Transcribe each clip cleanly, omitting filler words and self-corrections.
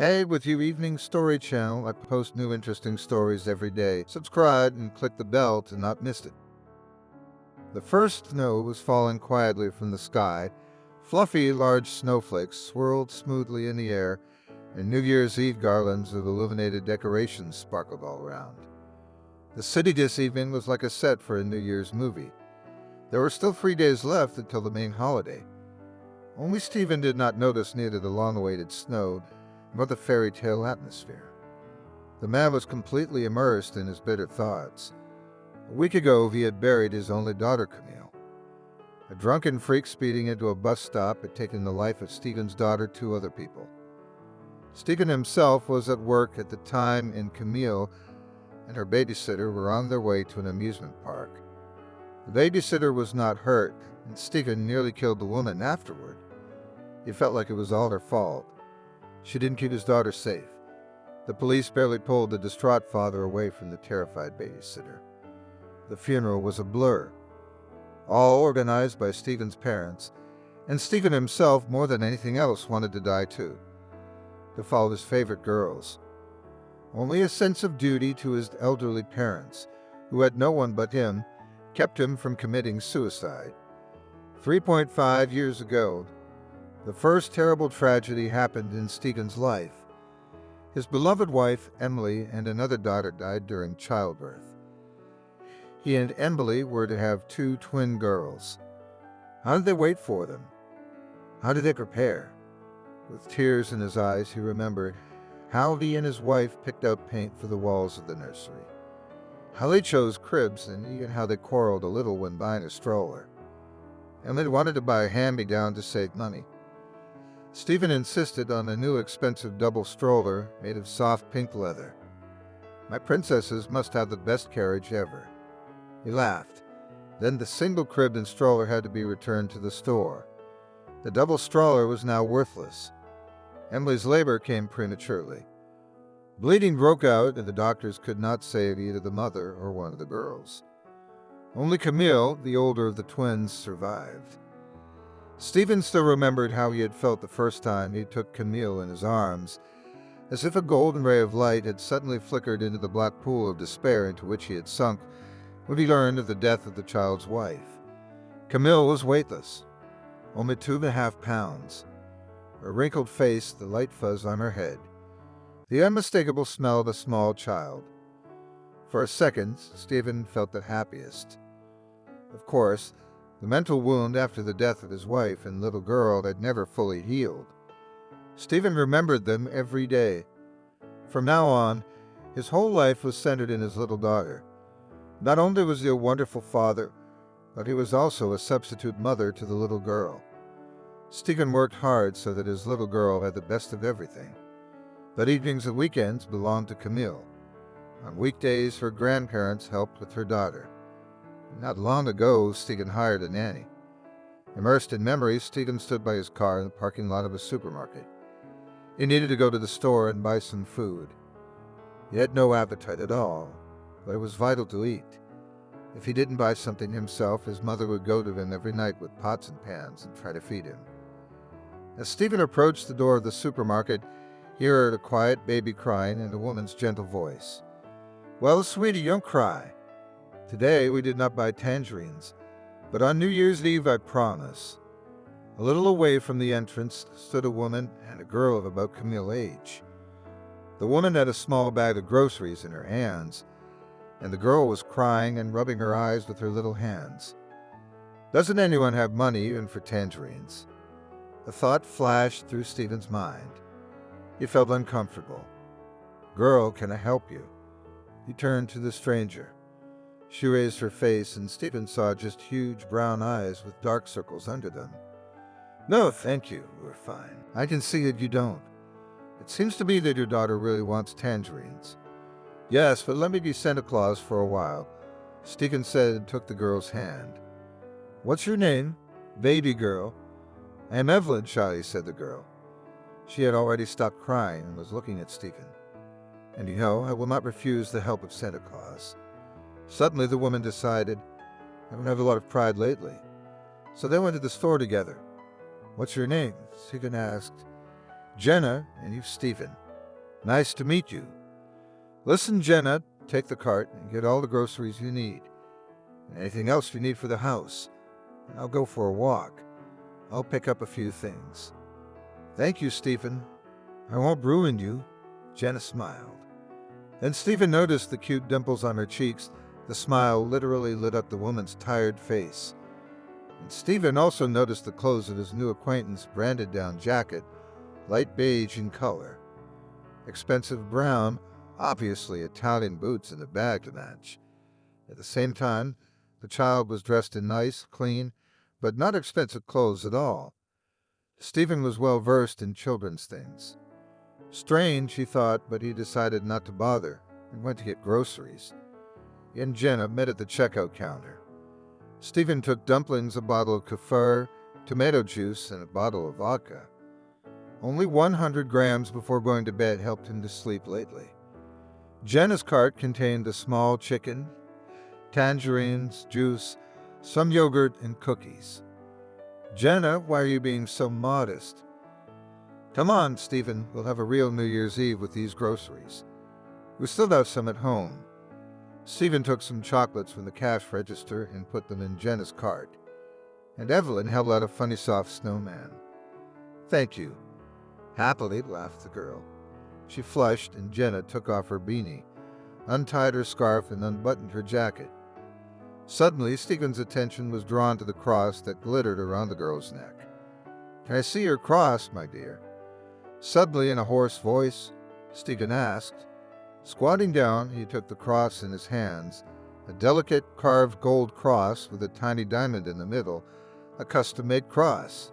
Hey, with your evening story channel, I post new interesting stories every day. Subscribe and click the bell to not miss it. The first snow was falling quietly from the sky. Fluffy, large snowflakes swirled smoothly in the air, and New Year's Eve garlands of illuminated decorations sparkled all around. The city this evening was like a set for a New Year's movie. There were still 3 days left until the main holiday. Only Stephen did not notice neither the long-awaited snow nor the fairy tale atmosphere. The man was completely immersed in his bitter thoughts. A week ago, he had buried his only daughter, Camille. A drunken freak speeding into a bus stop had taken the life of Stephen's daughter, two other people. Stephen himself was at work at the time, and Camille and her babysitter were on their way to an amusement park. The babysitter was not hurt, and Stephen nearly killed the woman afterward. He felt like it was all her fault. She didn't keep his daughter safe. The police barely pulled the distraught father away from the terrified babysitter. The funeral was a blur, all organized by Stephen's parents, and Stephen himself, more than anything else, wanted to die too, to follow his favorite girls. Only a sense of duty to his elderly parents, who had no one but him, kept him from committing suicide. 3.5 years ago, the first terrible tragedy happened in Stephen's life. His beloved wife, Emily, and another daughter died during childbirth. He and Emily were to have two twin girls. How did they wait for them? How did they prepare? With tears in his eyes, he remembered how he and his wife picked out paint for the walls of the nursery, how they chose cribs, and even how they quarreled a little when buying a stroller. Emily wanted to buy a hand-me-down to save money. Stephen insisted on a new expensive double stroller made of soft pink leather. "My princesses must have the best carriage ever." He laughed. Then the single crib and stroller had to be returned to the store. The double stroller was now worthless. Emily's labor came prematurely. Bleeding broke out, and the doctors could not save either the mother or one of the girls. Only Camille, the older of the twins, survived. Stephen still remembered how he had felt the first time he took Camille in his arms, as if a golden ray of light had suddenly flickered into the black pool of despair into which he had sunk when he learned of the death of the child's wife. Camille was weightless, only 2.5 pounds. Her wrinkled face, the light fuzz on her head, the unmistakable smell of a small child. For a second, Stephen felt the happiest. Of course, the mental wound after the death of his wife and little girl had never fully healed. Stephen remembered them every day. From now on, his whole life was centered in his little daughter. Not only was he a wonderful father, but he was also a substitute mother to the little girl. Stephen worked hard so that his little girl had the best of everything. But evenings and weekends belonged to Camille. On weekdays, her grandparents helped with her daughter. Not long ago, Stephen hired a nanny. Immersed in memories, Stephen stood by his car in the parking lot of a supermarket. He needed to go to the store and buy some food. He had no appetite at all, but it was vital to eat. If he didn't buy something himself, his mother would go to him every night with pots and pans and try to feed him. As Stephen approached the door of the supermarket, he heard a quiet baby crying and a woman's gentle voice. "Well, sweetie, don't cry. Today we did not buy tangerines, but on New Year's Eve I promise." A little away from the entrance stood a woman and a girl of about Camille's age. The woman had a small bag of groceries in her hands, and the girl was crying and rubbing her eyes with her little hands. Doesn't anyone have money even for tangerines? A thought flashed through Stephen's mind. He felt uncomfortable. "Girl, can I help you?" He turned to the stranger. She raised her face, and Stephen saw just huge brown eyes with dark circles under them. "No, thank you. We're fine." "I can see that you don't. It seems to me that your daughter really wants tangerines." "Yes, but let me be Santa Claus for a while," Stephen said and took the girl's hand. "What's your name?" "Baby girl." "I am Evelyn," shyly said the girl. She had already stopped crying and was looking at Stephen. "And you know, I will not refuse the help of Santa Claus." Suddenly the woman decided, "I don't have a lot of pride lately." So they went to the store together. "What's your name?" Stephen asked. "Jenna, and you Stephen." Nice to meet you. Listen, Jenna, take the cart and get all the groceries you need. And anything else you need for the house. And I'll go for a walk. I'll pick up a few things. Thank you, Stephen. I won't ruin you. Jenna smiled. Then Stephen noticed the cute dimples on her cheeks. The smile literally lit up the woman's tired face. And Stephen also noticed the clothes of his new acquaintance, branded down jacket, light beige in color. Expensive brown, obviously Italian boots and a bag to match. At the same time, the child was dressed in nice, clean, but not expensive clothes at all. Stephen was well versed in children's things. Strange, he thought, but he decided not to bother and went to get groceries. He and Jenna met at the checkout counter. Stephen took dumplings, a bottle of kefir, tomato juice, and a bottle of vodka. Only 100 grams before going to bed helped him to sleep lately. Jenna's cart contained a small chicken, tangerines, juice, some yogurt, and cookies. Jenna, why are you being so modest? Come on, Stephen, we'll have a real New Year's Eve with these groceries. We still have some at home. Stephen took some chocolates from the cash register and put them in Jenna's cart. And Evelyn held out a funny soft snowman. Thank you. Happily, laughed the girl. She flushed and Jenna took off her beanie, untied her scarf and unbuttoned her jacket. Suddenly, Stephen's attention was drawn to the cross that glittered around the girl's neck. Can I see your cross, my dear? Suddenly, in a hoarse voice, Stephen asked. Squatting down, he took the cross in his hands, a delicate carved gold cross with a tiny diamond in the middle, a custom-made cross.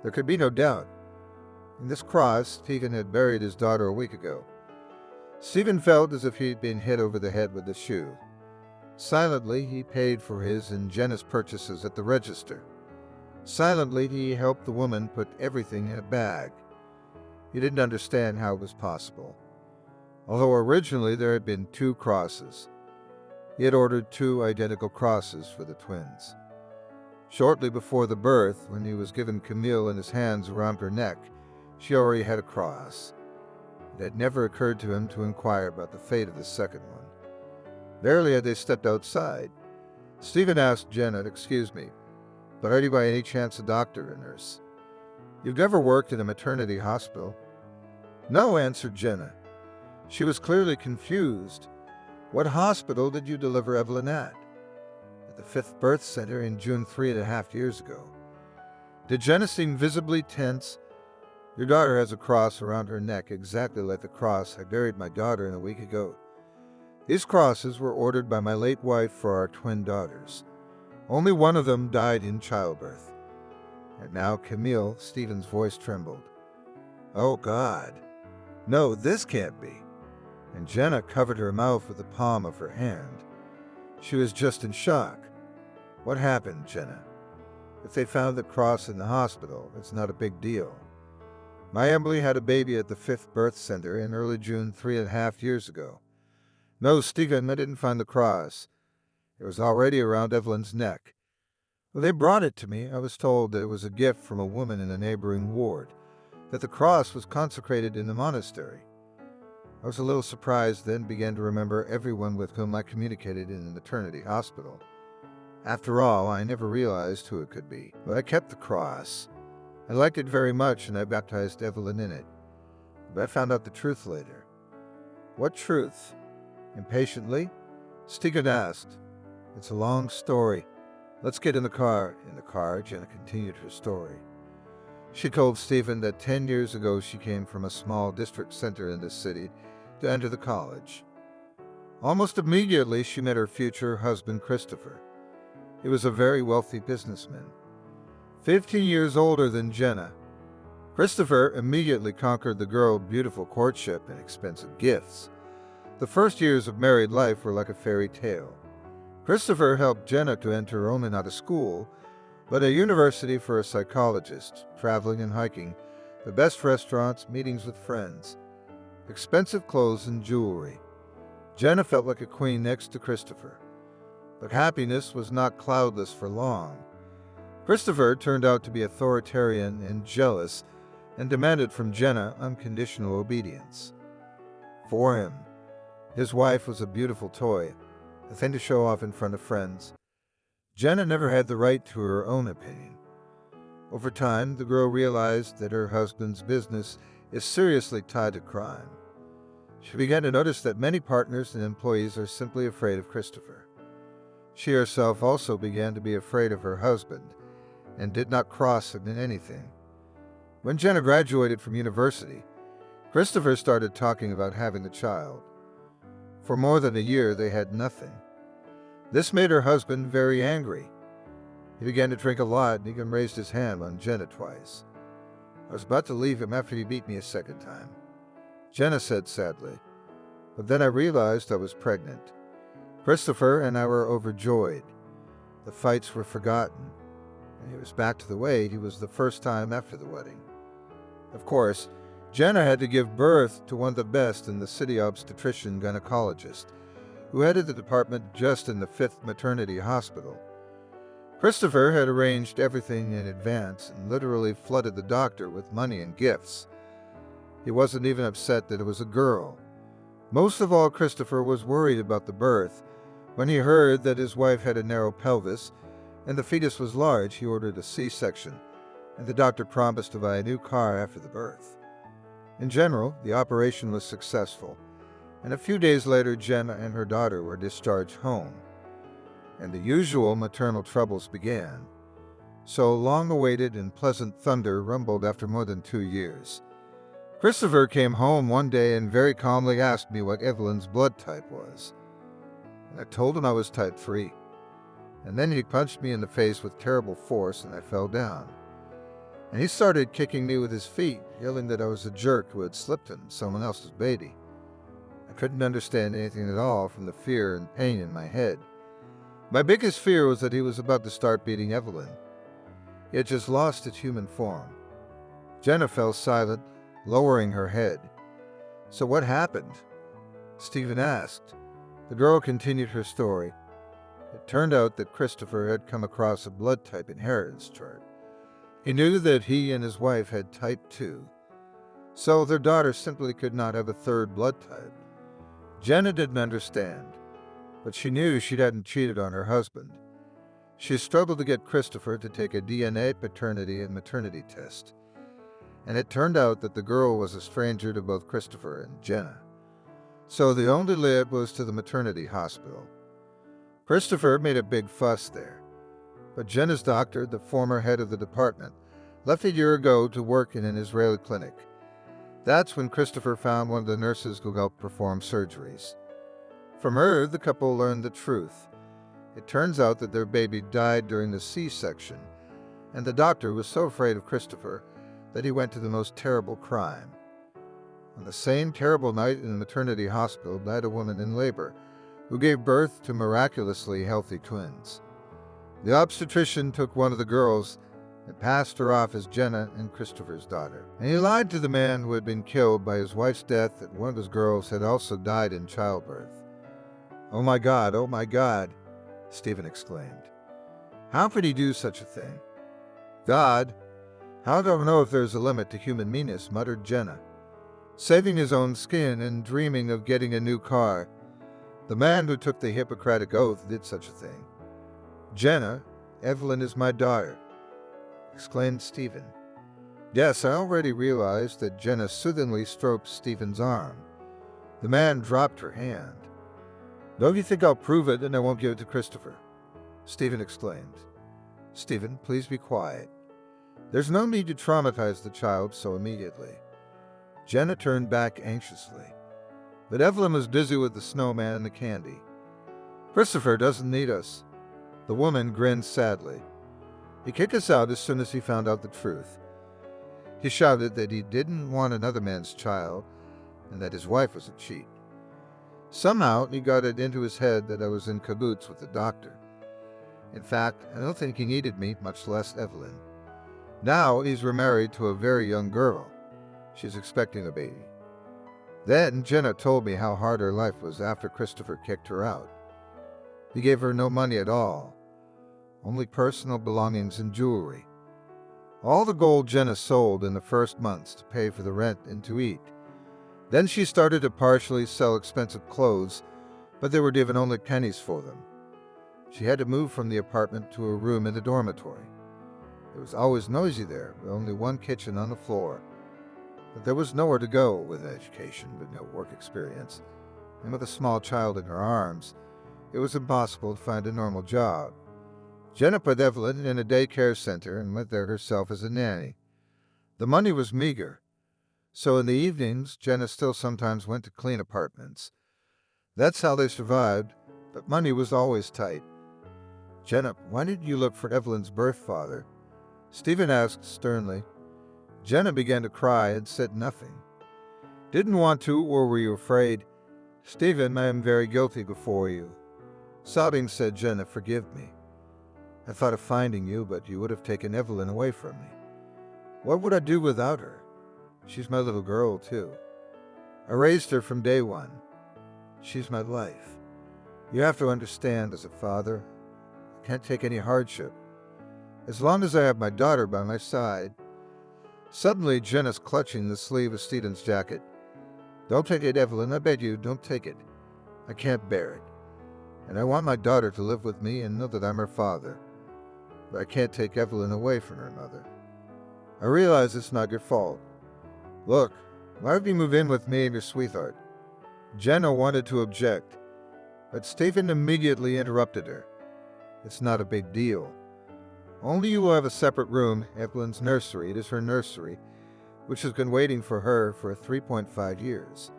There could be no doubt. In this cross, Stephen had buried his daughter a week ago. Stephen felt as if he'd been hit over the head with a shoe. Silently, he paid for his and Jenna's purchases at the register. Silently, he helped the woman put everything in a bag. He didn't understand how it was possible. Although originally there had been 2 crosses. He had ordered 2 identical crosses for the twins. Shortly before the birth, when he was given Camille and his hands around her neck, she already had a cross. It had never occurred to him to inquire about the fate of the second one. Barely had they stepped outside, Stephen asked Jenna, excuse me, but are you by any chance a doctor or nurse? You've never worked in a maternity hospital? No, answered Jenna. She was clearly confused. What hospital did you deliver Evelyn at? At the 5th birth center in June 3.5 years ago. Did Jenna seem visibly tense? Your daughter has a cross around her neck exactly like the cross I buried my daughter in a week ago. These crosses were ordered by my late wife for our twin daughters. Only one of them died in childbirth. And now Camille, Stephen's voice trembled. Oh God. No, this can't be. And Jenna covered her mouth with the palm of her hand. She was just in shock. What happened, Jenna? If they found the cross in the hospital, it's not a big deal. My Emily had a baby at the 5th birth center in early June 3.5 years ago. No, Stephen, I didn't find the cross. It was already around Evelyn's neck. When they brought it to me, I was told that it was a gift from a woman in a neighboring ward, that the cross was consecrated in the monastery. I was a little surprised, then began to remember everyone with whom I communicated in the maternity hospital. After all, I never realized who it could be, but I kept the cross. I liked it very much and I baptized Evelyn in it. But I found out the truth later. What truth? Impatiently, Stephen asked. It's a long story. Let's get in the car. In the car, Jenna continued her story. She told Stephen that 10 years ago she came from a small district center in the city to enter the college. Almost immediately, she met her future husband, Christopher. He was a very wealthy businessman, 15 years older than Jenna. Christopher immediately conquered the girl's beautiful courtship and expensive gifts. The first years of married life were like a fairy tale. Christopher helped Jenna to enter only not a school, but a university for a psychologist, traveling and hiking, the best restaurants, meetings with friends, expensive clothes and jewelry. Jenna felt like a queen next to Christopher. But happiness was not cloudless for long. Christopher turned out to be authoritarian and jealous, and demanded from Jenna unconditional obedience. for him. His wife was a beautiful toy, a thing to show off in front of friends. Jenna never had the right to her own opinion. Over time, the girl realized that her husband's business is seriously tied to crime. She began to notice that many partners and employees are simply afraid of Christopher. She herself also began to be afraid of her husband and did not cross him in anything. When Jenna graduated from university, Christopher started talking about having a child. For more than a year, they had nothing. This made her husband very angry. He began to drink a lot and even raised his hand on Jenna twice. I was about to leave him after he beat me a second time, Jenna said sadly. But then I realized I was pregnant. Christopher and I were overjoyed. The fights were forgotten, and he was back to the way he was the first time after the wedding. Of course, Jenna had to give birth to one of the best in the city obstetrician-gynecologist, who headed the department just in the 5th maternity hospital. Christopher had arranged everything in advance and literally flooded the doctor with money and gifts. He wasn't even upset that it was a girl. Most of all, Christopher was worried about the birth. When he heard that his wife had a narrow pelvis and the fetus was large, he ordered a C-section, and the doctor promised to buy a new car after the birth. In general, the operation was successful, and a few days later, Jenna and her daughter were discharged home, and the usual maternal troubles began. So long-awaited and pleasant thunder rumbled after more than 2 years. Christopher came home one day and very calmly asked me what Evelyn's blood type was. And I told him I was type 3. And then he punched me in the face with terrible force and I fell down. And he started kicking me with his feet, yelling that I was a jerk who had slipped on someone else's baby. I couldn't understand anything at all from the fear and pain in my head. My biggest fear was that he was about to start beating Evelyn. He had just lost its human form. Jenna fell silent, lowering her head. So what happened? Stephen asked. The girl continued her story. It turned out that Christopher had come across a blood type inheritance chart. He knew that he and his wife had type 2, so their daughter simply could not have a third blood type. Jenna didn't understand, but she knew she hadn't cheated on her husband. She struggled to get Christopher to take a DNA paternity and maternity test, and it turned out that the girl was a stranger to both Christopher and Jenna. So the only lid was to the maternity hospital. Christopher made a big fuss there, but Jenna's doctor, the former head of the department, left a year ago to work in an Israeli clinic. That's when Christopher found one of the nurses who helped perform surgeries. From her, the couple learned the truth. It turns out that their baby died during the C-section, and the doctor was so afraid of Christopher that he went to the most terrible crime. On the same terrible night in the maternity hospital died a woman in labor who gave birth to miraculously healthy twins. The obstetrician took one of the girls and passed her off as Jenna and Christopher's daughter. And he lied to the man who had been killed by his wife's death that one of his girls had also died in childbirth. Oh my God, Stephen exclaimed. How could he do such a thing? God, how do I know if there's a limit to human meanness, muttered Jenna. Saving his own skin and dreaming of getting a new car. The man who took the Hippocratic Oath did such a thing. Jenna, Evelyn is my daughter, exclaimed Stephen. Yes, I already realized that Jenna soothingly stroked Stephen's arm. The man dropped her hand. Don't you think I'll prove it and I won't give it to Christopher? Stephen exclaimed. Stephen, please be quiet. There's no need to traumatize the child so immediately. Jenna turned back anxiously, but Evelyn was busy with the snowman and the candy. Christopher doesn't need us. The woman grinned sadly. He kicked us out as soon as he found out the truth. He shouted that he didn't want another man's child and that his wife was a cheat. Somehow he got it into his head that I was in cahoots with the doctor. In fact, I don't think he needed me, much less Evelyn. Now he's remarried to a very young girl. She's expecting a baby. Then Jenna told me how hard her life was after Christopher kicked her out. He gave her no money at all, only personal belongings and jewelry. All the gold Jenna sold in the first months to pay for the rent and to eat. Then she started to partially sell expensive clothes, but they were given only pennies for them. She had to move from the apartment to a room in the dormitory. It was always noisy there, with only one kitchen on the floor. But there was nowhere to go with an education with no work experience, and with a small child in her arms, it was impossible to find a normal job. Jenna put Evelyn in a daycare center and went there herself as a nanny. The money was meager, so in the evenings, Jenna still sometimes went to clean apartments. That's how they survived, but money was always tight. "Jenna, why did you look for Evelyn's birth father?" Stephen asked sternly. Jenna began to cry and said nothing. "Didn't want to, or were you afraid?" "Stephen, I am very guilty before you." Sobbing said Jenna, "Forgive me. I thought of finding you, but you would have taken Evelyn away from me. What would I do without her? She's my little girl, too. I raised her from day one. She's my life. You have to understand, as a father, I can't take any hardship. As long as I have my daughter by my side." Suddenly, Jenna's clutching the sleeve of Stephen's jacket. "Don't take it, Evelyn. I beg you, don't take it. I can't bear it. And I want my daughter to live with me and know that I'm her father. But I can't take Evelyn away from her mother. I realize it's not your fault. Look, why don't you move in with me and your sweetheart?" Jenna wanted to object, but Stephen immediately interrupted her. "It's not a big deal. Only you will have a separate room, Evelyn's nursery. It is her nursery, which has been waiting for her for 3.5 years.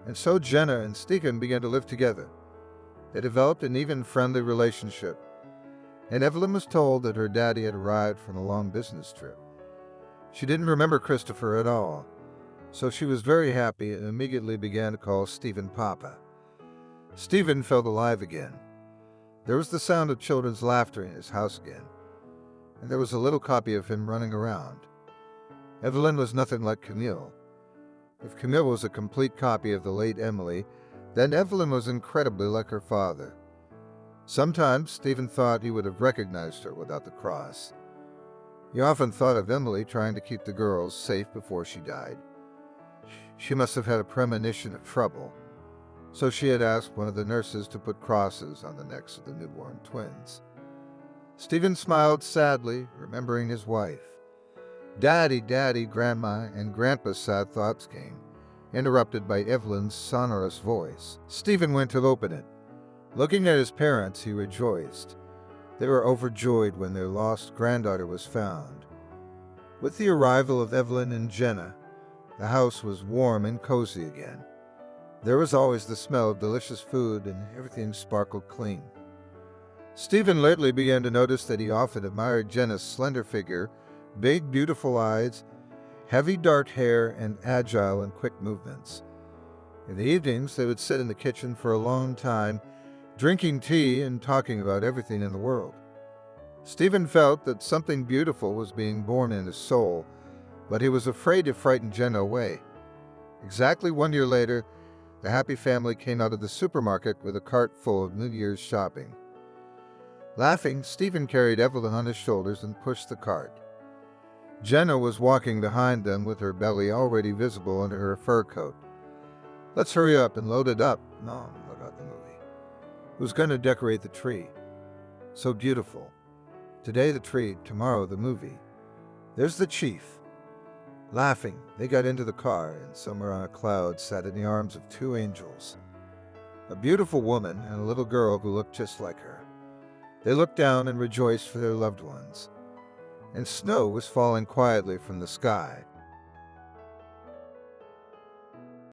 And so Jenna and Stephen began to live together. They developed an even friendly relationship, and Evelyn was told that her daddy had arrived from a long business trip. She didn't remember Christopher at all, so she was very happy and immediately began to call Stephen Papa. Stephen felt alive again. There was the sound of children's laughter in his house again, and there was a little copy of him running around. Evelyn was nothing like Camille. If Camille was a complete copy of the late Emily, then Evelyn was incredibly like her father. Sometimes Stephen thought he would have recognized her without the cross. He often thought of Emily trying to keep the girls safe before she died. She must have had a premonition of trouble, so she had asked one of the nurses to put crosses on the necks of the newborn twins. Stephen smiled sadly, remembering his wife. "Daddy, Daddy," Grandma and Grandpa's sad thoughts came, interrupted by Evelyn's sonorous voice. Stephen went to open it. Looking at his parents, he rejoiced. They were overjoyed when their lost granddaughter was found. With the arrival of Evelyn and Jenna, the house was warm and cozy again. There was always the smell of delicious food and everything sparkled clean. Stephen lately began to notice that he often admired Jenna's slender figure, big, beautiful eyes, heavy dark hair, and agile and quick movements. In the evenings, they would sit in the kitchen for a long time, drinking tea and talking about everything in the world. Stephen felt that something beautiful was being born in his soul, but he was afraid to frighten Jenna away. Exactly 1 year later, the happy family came out of the supermarket with a cart full of New Year's shopping. Laughing, Stephen carried Evelyn on his shoulders and pushed the cart. Jenna was walking behind them with her belly already visible under her fur coat. "Let's hurry up and load it up." "Mom, what about the movie? Who's going to decorate the tree? So beautiful. Today the tree, tomorrow the movie. There's the chief." Laughing, they got into the car, and somewhere on a cloud sat in the arms of 2 angels. A beautiful woman and a little girl who looked just like her. They looked down and rejoiced for their loved ones. And snow was falling quietly from the sky.